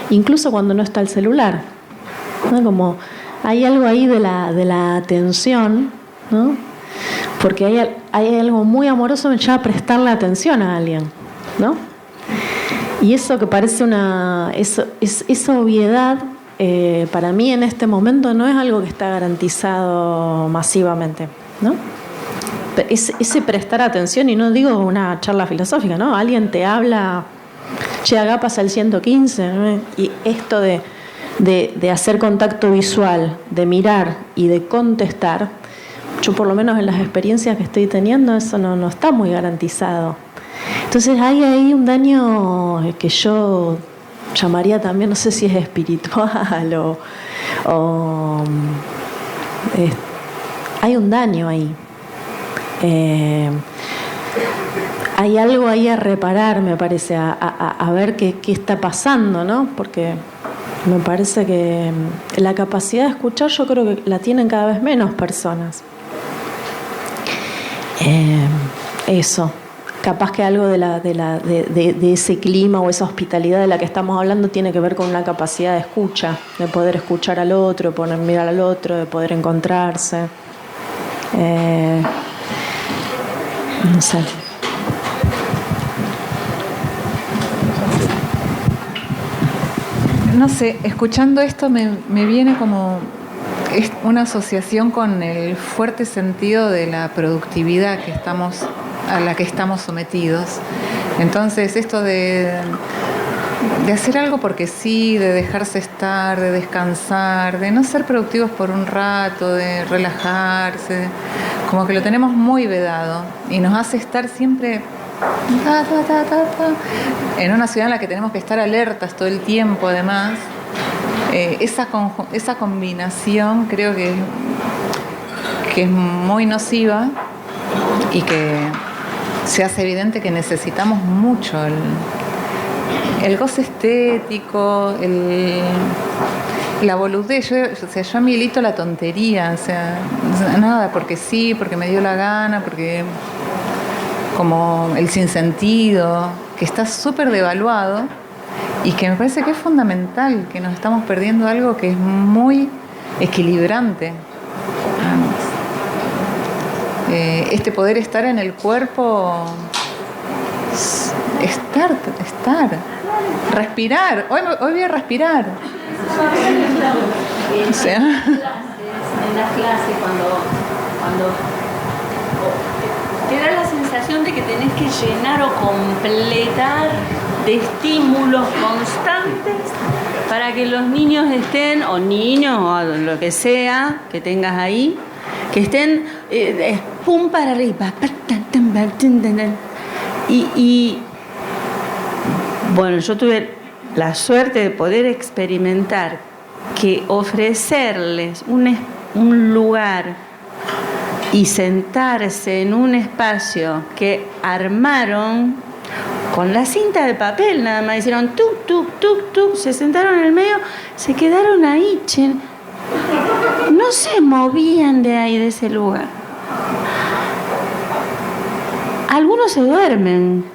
Incluso cuando no está el celular, ¿no? Como hay algo ahí de la atención, ¿no? Porque hay algo muy amoroso en ya prestarle atención a alguien, ¿no? Y eso que parece esa obviedad, para mí en este momento no es algo que está garantizado masivamente, ¿no? Ese prestar atención, y no digo una charla filosófica, ¿no? Alguien te habla, che, acá pasa el 115, ¿no? Y esto de hacer contacto visual, de mirar y de contestar, yo por lo menos en las experiencias que estoy teniendo, eso no está muy garantizado. Entonces hay ahí un daño que yo llamaría también, no sé si es espiritual o hay un daño ahí. Hay algo ahí a reparar, me parece, a ver qué está pasando, ¿no? Porque me parece que la capacidad de escuchar yo creo que la tienen cada vez menos personas. Eso. Capaz que algo de ese clima o esa hospitalidad de la que estamos hablando tiene que ver con una capacidad de escucha, de poder escuchar al otro, de poder mirar al otro, de poder encontrarse. No sé. No sé, escuchando esto me viene como una asociación con el fuerte sentido de la productividad a la que estamos sometidos. Entonces, esto de hacer algo porque sí, de dejarse estar, de descansar, de no ser productivos por un rato, de relajarse, como que lo tenemos muy vedado y nos hace estar siempre en una ciudad en la que tenemos que estar alertas todo el tiempo, además. esa combinación creo que es muy nociva y que se hace evidente que necesitamos mucho el goce estético, la boludez. Yo milito la tontería, o sea, nada, porque sí, porque me dio la gana, porque como el sinsentido, que está súper devaluado y que me parece que es fundamental, que nos estamos perdiendo algo que es muy equilibrante. Este poder estar en el cuerpo, estar, respirar. Hoy voy a respirar. O sea, en las clases cuando te da la sensación de que tenés que llenar o completar de estímulos constantes para que los niños estén, o niños o lo que sea que tengas ahí, que estén pum para arriba. Y bueno, yo tuve la suerte de poder experimentar que ofrecerles un lugar y sentarse en un espacio que armaron con la cinta de papel, nada más hicieron tuk, tuk, tuk, tuk, se sentaron en el medio, se quedaron ahí, no se movían de ahí, de ese lugar. Algunos se duermen,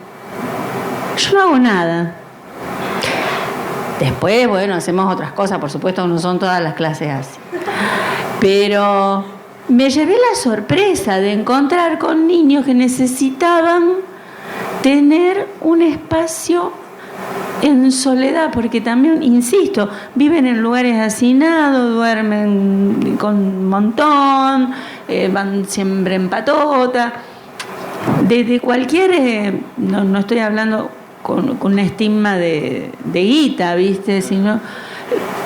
yo no hago nada. Después, bueno, hacemos otras cosas, por supuesto, no son todas las clases así. Pero me llevé la sorpresa de encontrar con niños que necesitaban tener un espacio en soledad, porque también, insisto, viven en lugares hacinados, duermen con un montón, van siempre en patota. Desde cualquier, no estoy hablando con un estigma de guita, ¿viste?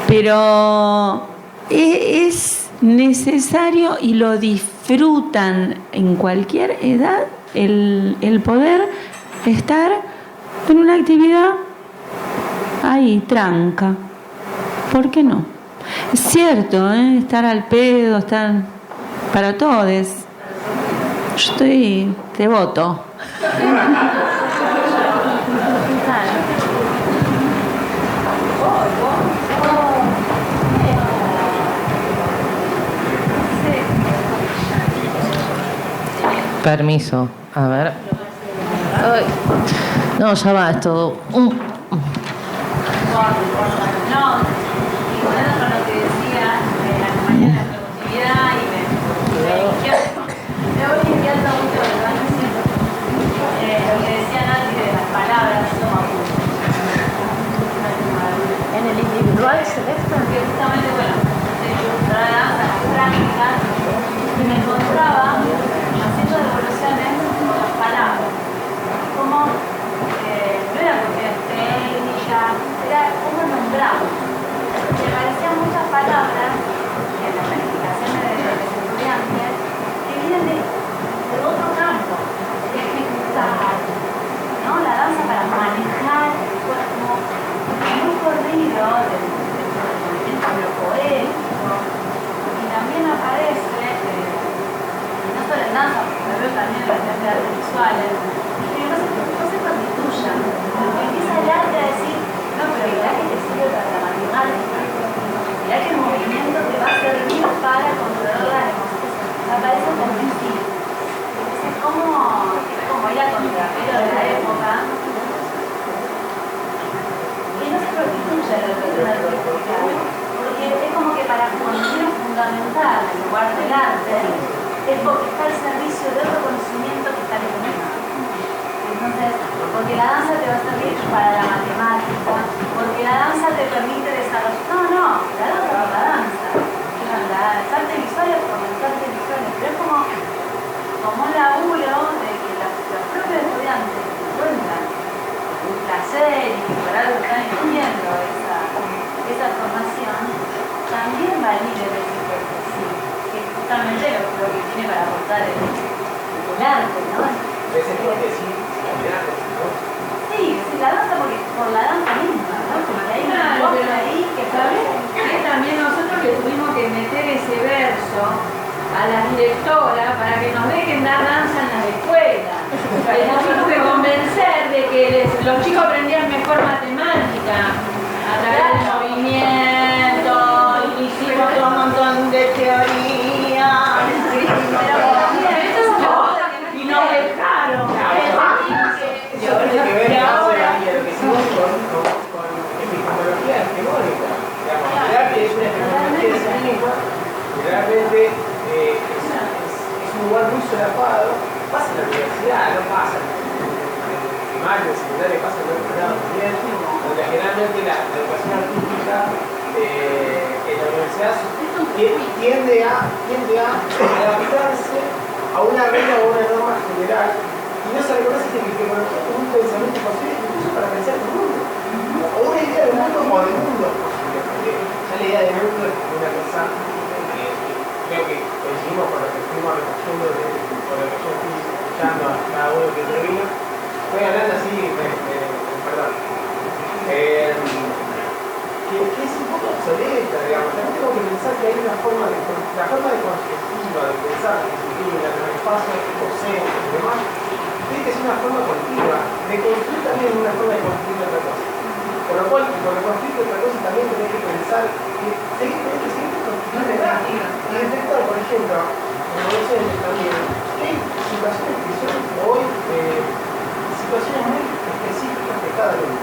Pero es necesario y lo disfrutan en cualquier edad el poder estar en una actividad ahí, tranca. ¿Por qué no? Es cierto, estar al pedo, estar para todos. Yo estoy devoto. Permiso, a ver. Ay. No, ya va, es todo. No, y volviendo con lo que decía de la compañía de la productividad y me voy limpiando mucho de lo que van diciendo. Lo que decía Nancy de las palabras, toma punto. En el individual Celeste, que justamente, bueno, las prácticas, y me encontraba haciendo devoluciones con las palabras. Como no era cuestión técnica, era cómo nombramos. Me parecían muchas palabras en las planificaciones de los estudiantes que vienen de otro campo, de ejecutar, ¿no? La danza para manejar el cuerpo muy corrido del movimiento poético, y también aparece, no solo en danza, pero veo también en las artes visuales, no se constituyan, porque empieza el arte a decir, no, pero mirá que te sirve para la matemática, mirá que el movimiento te va a servir para controlar la emoción, aparece por principio. Es como ir a contrapelo de la época, y no se constituye la educación artística, porque es como que para conocimiento fundamental en lugar del arte, es porque está al servicio de otro conocimiento que está económico. Entonces, porque la danza te va a servir para la matemática, porque la danza te permite desarrollar. No, la danza por la danza. Las artes visuales por las artes visuales. Pero es como un laburo de que los propios estudiantes encuentran un placer y que por algo están estudiando esa formación, también valide de ese cuerpo, sí, que es justamente lo que tiene para aportar el arte, ¿no? Sí, la danza por la danza misma, ¿no? Como que hay una cosa ahí que le tuvimos que meter ese verso a la directora para que nos dejen dar danza en las escuelas. Nos tuvimos que convencer de que los chicos aprendían mejor matemática a través del movimiento, hicimos un montón de teorías, y nos dejaron. Y ahora hay que ver el caso de la hicimos con epistemología hegemónica. El arte es una epistemología de sí misma, realmente es un lugar muy solapado. Pasa en la universidad, no pasa en el primario, en el secundario, pasa en otros lados también, donde generalmente la educación artística en la universidad tiende a adaptarse a una regla o una norma general, y no se reconoce que un pensamiento posible incluso para pensar el mundo, o una idea del mundo o del mundo posible, porque ya la idea del mundo es una cosa que creo que coincidimos con lo que fuimos recogiendo, con lo que yo fui escuchando a cada uno que intervino. Estoy hablando así, perdón, que es un poco obsoleta, digamos. También tengo que pensar que hay una forma de constructiva, de pensar, de disciplina, de espacio docente y demás, tiene que ser una forma continua. De construir también es una forma de construir otra cosa. Por lo cual, cuando construir otra cosa también tenés que pensar que tenés que seguir construyendo y detectar, por ejemplo, como docentes también, hay situaciones que son hoy situaciones muy específicas de cada alumno.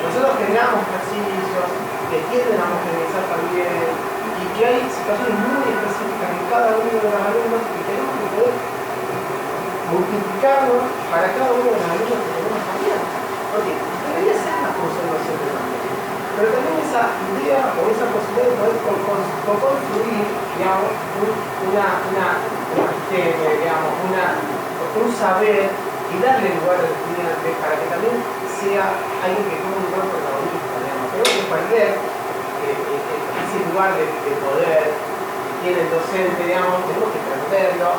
Nosotros generamos ejercicios que tienden a homogeneizar también, y que hay situaciones muy específicas en cada uno de los alumnos que tenemos que poder multiplicarnos para cada uno de los alumnos que tenemos también. Porque debería ser una conservación de la mente. Pero también esa idea o esa posibilidad de poder construir, digamos, un saber y darle lugar al estudiante para que también sea alguien que tome un buen protagonista, digamos. Tenemos que perder ese lugar de poder que tiene el docente, digamos, tenemos que perderlo,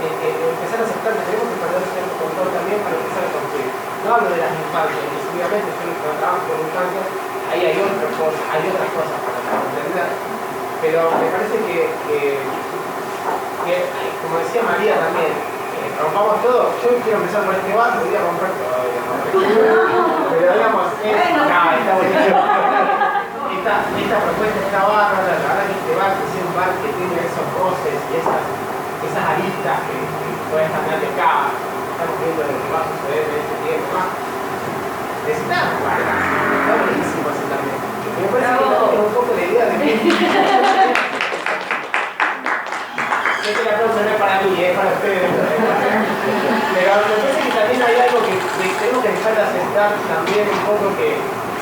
empezar a aceptar que tenemos que perder cierto control también para empezar a construir. No hablo de las infancias, exclusivamente yo no trabajo con infancias, ahí hay otras cosas para entender, pero me parece que como decía María también, rompamos todo. Yo quiero empezar por este bar, podría romper todo, digamos. Pero digamos, está buenísimo. Esta propuesta está bárbara, la verdad que este bar es un bar que tiene esos roces y esas aristas que pueden estar de acá. Estamos viendo lo que va a suceder en este tiempo más. Necesitamos bar, está buenísimo así también. Y me parece que también un poco la idea de que este aplauso no es para mí, es para ustedes. Pero me parece que también hay algo que tenemos que dejar de aceptar también un poco, que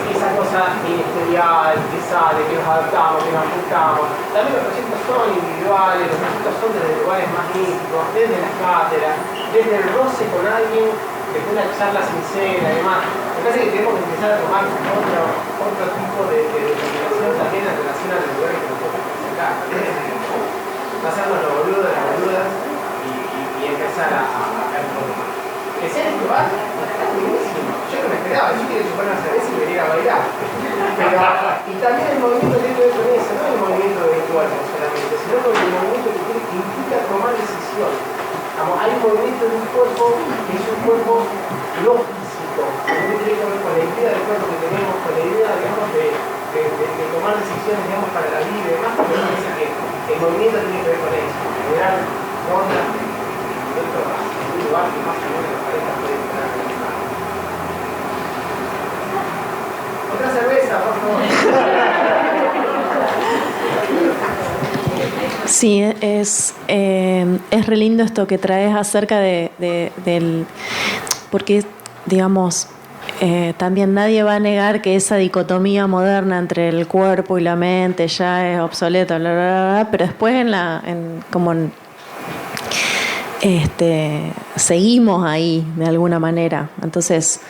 esa cosa ministerial que sale, que nos adaptamos, que nos ajustamos. También los proyectos son individuales, los proyectos son desde lugares más íntimos, desde las cátedras, desde el roce con alguien, desde una charla sincera y demás. Me parece que tenemos que empezar a tomar otro tipo de determinación también en relación a los lugares que nosotros presentar. No hacernos los boludos, las boludas y empezar a ver todo más. Que sea en este bar, está buenísimo. Yo no me esperaba, yo quería chupar una cerveza y venir a bailar. Pero, y también el movimiento tiene que ver con eso, no el movimiento del cuerpo solamente, sino con el movimiento que implica tomar decisiones. Hay un movimiento de un cuerpo que es un cuerpo no físico, que tiene que ver con la idea del cuerpo que tenemos, con la idea, digamos, de tomar decisiones, digamos, para la vida y demás, pero me parece que el movimiento tiene que ver con eso, generar normas dentro de un lugar que más o menos nos parezca puede estar realizado. Otra cerveza, por favor. Sí, es re lindo esto que traes acerca del... Porque, digamos, también nadie va a negar que esa dicotomía moderna entre el cuerpo y la mente ya es obsoleta, bla, bla, bla, pero después seguimos ahí de alguna manera. Entonces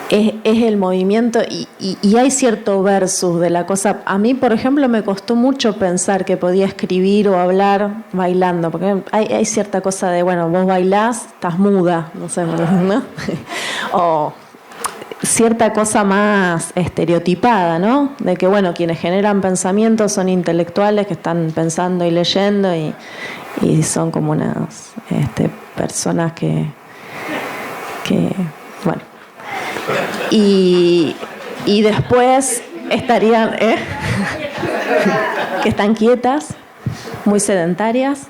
es el movimiento y hay cierto versus de la cosa. A mí, por ejemplo, me costó mucho pensar que podía escribir o hablar bailando, porque hay cierta cosa de, bueno, vos bailás, estás muda, no sé, ¿no? O cierta cosa más estereotipada, ¿no? De que, bueno, quienes generan pensamientos son intelectuales que están pensando y leyendo y son como unas personas que bueno. Y después estarían, que están quietas, muy sedentarias.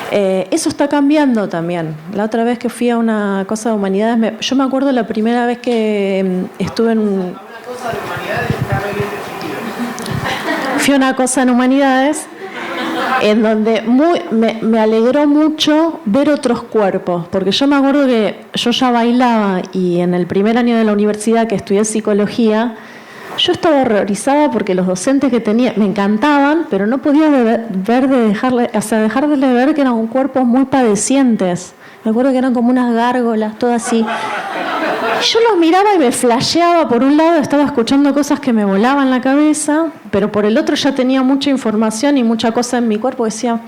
Eso está cambiando también. La otra vez que fui a una cosa de humanidades, yo me acuerdo la primera vez que estuve en una cosa de humanidades, fui a una cosa en humanidades en donde me alegró mucho ver otros cuerpos, porque yo me acuerdo que yo ya bailaba y en el primer año de la universidad que estudié psicología, yo estaba horrorizada porque los docentes que tenía me encantaban, pero no podía dejar de ver que eran cuerpos muy padecientes. Me acuerdo que eran como unas gárgolas, todo así. Yo los miraba y me flasheaba. Por un lado estaba escuchando cosas que me volaban la cabeza, pero por el otro ya tenía mucha información y mucha cosa en mi cuerpo. Decía,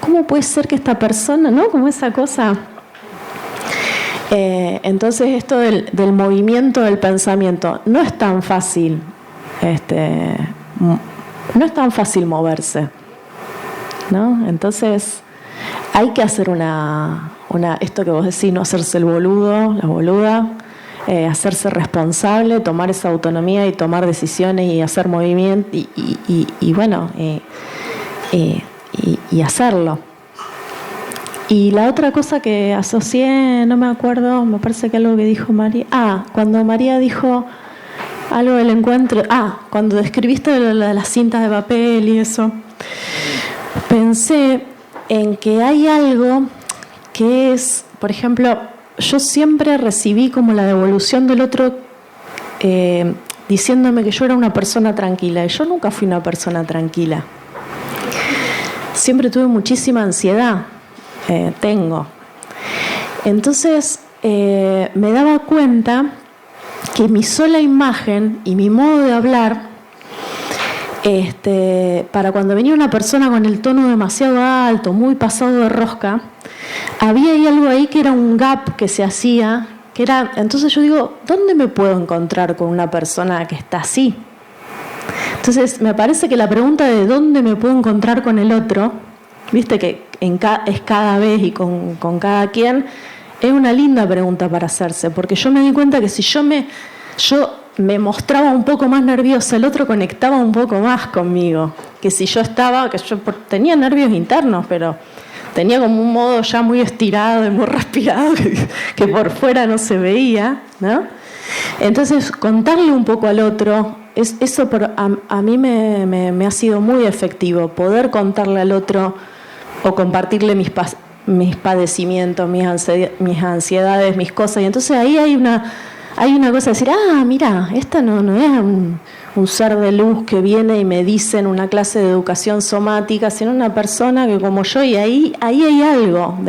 ¿cómo puede ser que esta persona, no? Como esa cosa. Entonces esto del movimiento del pensamiento no es tan fácil. No es tan fácil moverse, ¿no? Entonces hay que hacer esto que vos decís, no hacerse el boludo, la boluda, hacerse responsable, tomar esa autonomía y tomar decisiones y hacer movimiento y bueno, y hacerlo. Y la otra cosa que asocié, no me acuerdo, me parece que algo que dijo María. Cuando María dijo algo del encuentro. Cuando describiste las cintas de papel y eso, pensé en que hay algo que es, por ejemplo, yo siempre recibí como la devolución del otro diciéndome que yo era una persona tranquila, y yo nunca fui una persona tranquila. Siempre tuve muchísima ansiedad. Tengo. Entonces me daba cuenta que mi sola imagen y mi modo de hablar, para cuando venía una persona con el tono demasiado alto, muy pasado de rosca, había ahí algo ahí que era un gap que se hacía, entonces yo digo, ¿dónde me puedo encontrar con una persona que está así? Entonces me parece que la pregunta de dónde me puedo encontrar con el otro, viste que es cada vez y con cada quien, es una linda pregunta para hacerse, porque yo me di cuenta que si yo me mostraba un poco más nerviosa, el otro conectaba un poco más conmigo, que si yo tenía nervios internos, pero tenía como un modo ya muy estirado y muy respirado que por fuera no se veía, ¿no? Entonces contarle un poco al otro, eso a mí me ha sido muy efectivo, poder contarle al otro o compartirle mis padecimientos, mis ansiedades, mis cosas. Y entonces ahí hay una cosa de decir, mira, esta no es un ser de luz que viene y me dice en una clase de educación somática, sino una persona que como yo, y ahí hay algo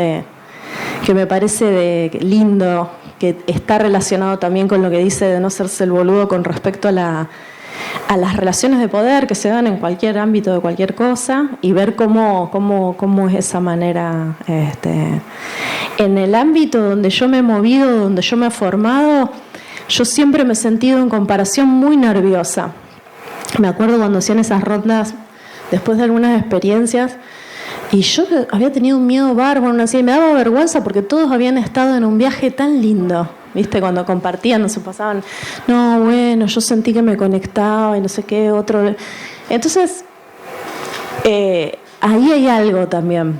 que me parece lindo, que está relacionado también con lo que dice de no hacerse el boludo con respecto a las relaciones de poder que se dan en cualquier ámbito de cualquier cosa, y ver cómo es esa manera. En el ámbito donde yo me he movido, donde yo me he formado, yo siempre me he sentido en comparación muy nerviosa. Me acuerdo cuando hacían esas rondas después de algunas experiencias, y yo había tenido un miedo bárbaro, y me daba vergüenza porque todos habían estado en un viaje tan lindo. ¿Viste? Cuando compartían, no se pasaban, no, bueno, yo sentí que me conectaba y no sé qué, otro. Entonces, ahí hay algo también,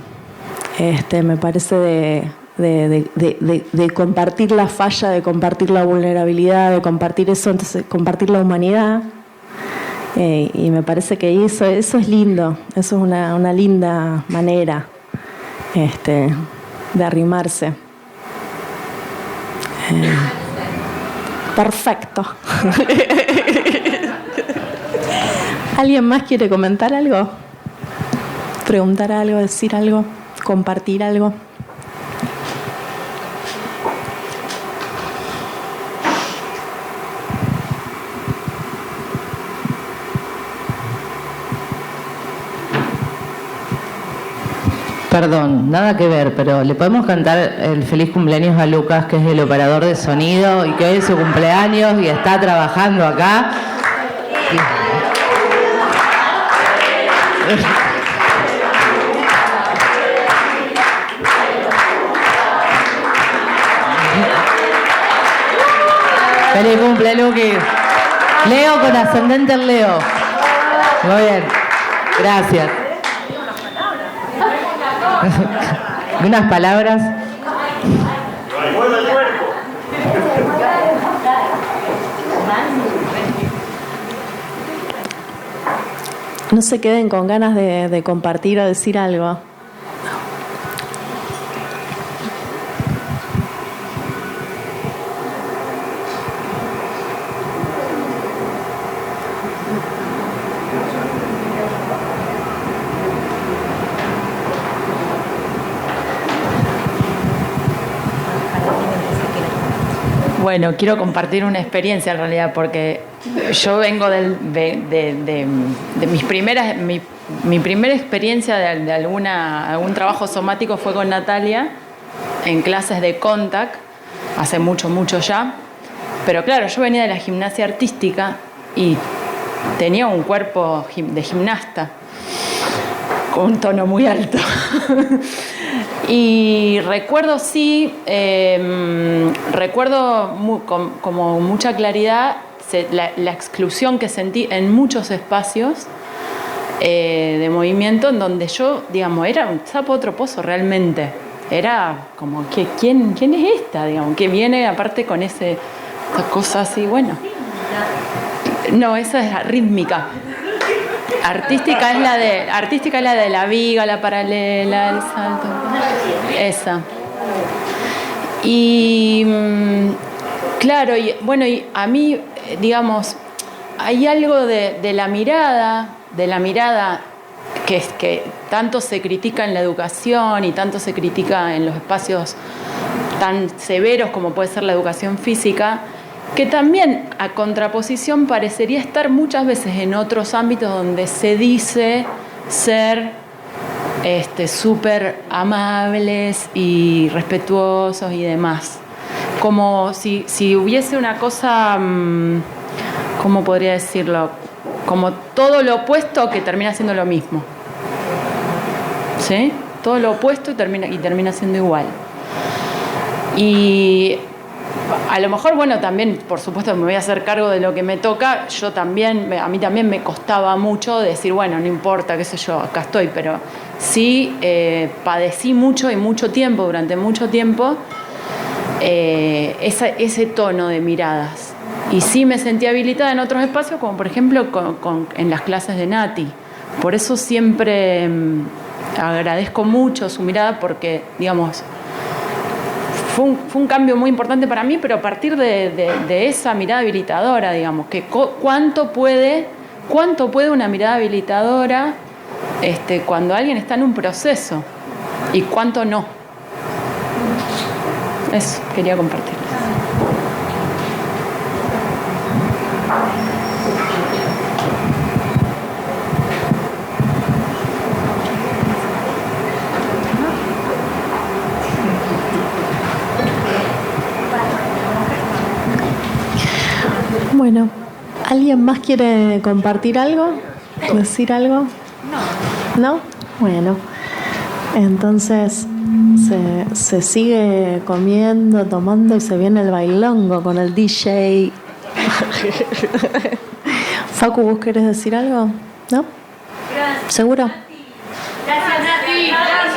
me parece de compartir la falla, de compartir la vulnerabilidad, de compartir eso, entonces compartir la humanidad. Y me parece que eso es lindo, eso es una linda manera de arrimarse. Perfecto. ¿Alguien más quiere comentar algo? ¿Preguntar algo, decir algo, compartir algo? Perdón, nada que ver, pero ¿le podemos cantar el feliz cumpleaños a Lucas, que es el operador de sonido y que hoy es su cumpleaños y está trabajando acá? ¡Feliz cumple, Luqui! Leo con ascendente en Leo. Muy bien, gracias. Unas palabras. No se queden con ganas de compartir o decir algo. Bueno, quiero compartir una experiencia en realidad, porque yo vengo de mis primeras, mi primera experiencia de algún trabajo somático fue con Natalia en clases de contact, hace mucho ya. Pero claro, yo venía de la gimnasia artística y tenía un cuerpo de gimnasta con un tono muy alto. Y recuerdo, como mucha claridad la exclusión que sentí en muchos espacios de movimiento, en donde yo, digamos, era un sapo otro pozo realmente. Era como, ¿quién es esta? Digamos, que viene aparte con esa cosa así, bueno. No, esa es rítmica. Artística es la de la viga, la paralela, el salto. Esa. Y claro, y a mí, digamos, hay algo de la mirada que tanto se critica en la educación y tanto se critica en los espacios tan severos como puede ser la educación física, que también a contraposición parecería estar muchas veces en otros ámbitos donde se dice ser súper amables y respetuosos y demás. Como si hubiese una cosa, ¿cómo podría decirlo? Como todo lo opuesto que termina siendo lo mismo. ¿Sí? Todo lo opuesto y termina siendo igual. Y a lo mejor, bueno, también, por supuesto, me voy a hacer cargo de lo que me toca. A mí también me costaba mucho decir, bueno, no importa, qué sé yo, acá estoy, pero sí padecí mucho y durante mucho tiempo, ese tono de miradas. Y sí me sentí habilitada en otros espacios, como por ejemplo en las clases de Nati. Por eso siempre agradezco mucho su mirada, porque, digamos, fue un cambio muy importante para mí, pero a partir de esa mirada habilitadora, digamos, que cuánto puede una mirada habilitadora cuando alguien está en un proceso y cuánto no. Eso quería compartir. Bueno, ¿alguien más quiere compartir algo? ¿Decir algo? No. Bueno, entonces se sigue comiendo, tomando y se viene el bailongo con el DJ. Facu, ¿vos querés decir algo? ¿No? Gracias. ¿Seguro? Gracias, Nati. Gracias.